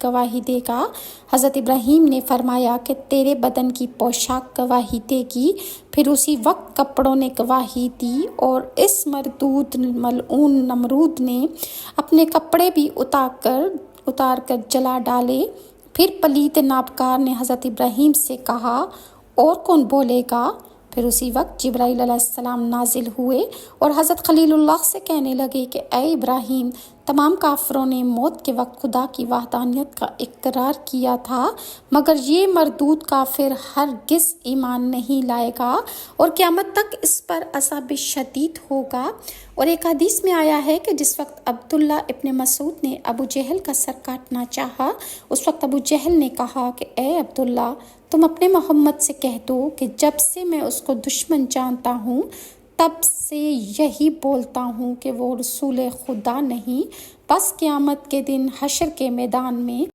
گواہی دے گا۔ حضرت ابراہیم نے فرمایا کہ تیرے بدن کی پوشاک گواہی دے گی۔ پھر اسی وقت کپڑوں نے گواہی دی اور اس مردود ملعون نمرود نے اپنے کپڑے بھی اتار کر جلا ڈالے۔ پھر پلید نابکار نے حضرت ابراہیم سے کہا اور کون بولے گا؟ پھر اسی وقت جبرائیل علیہ السلام نازل ہوئے اور حضرت خلیل اللہ سے کہنے لگے کہ اے ابراہیم، تمام کافروں نے موت کے وقت خدا کی وحدانیت کا اقرار کیا تھا، مگر یہ مردود کافر ہرگز ایمان نہیں لائے گا اور قیامت تک اس پر عذاب شدید ہوگا۔ اور ایک حدیث میں آیا ہے کہ جس وقت عبداللہ ابن مسعود نے ابو جہل کا سر کاٹنا چاہا، اس وقت ابو جہل نے کہا کہ اے عبداللہ، تم اپنے محمد سے کہہ دو کہ جب سے میں اس کو دشمن جانتا ہوں تب سے یہی بولتا ہوں کہ وہ رسول خدا نہیں، بس قیامت کے دن حشر کے میدان میں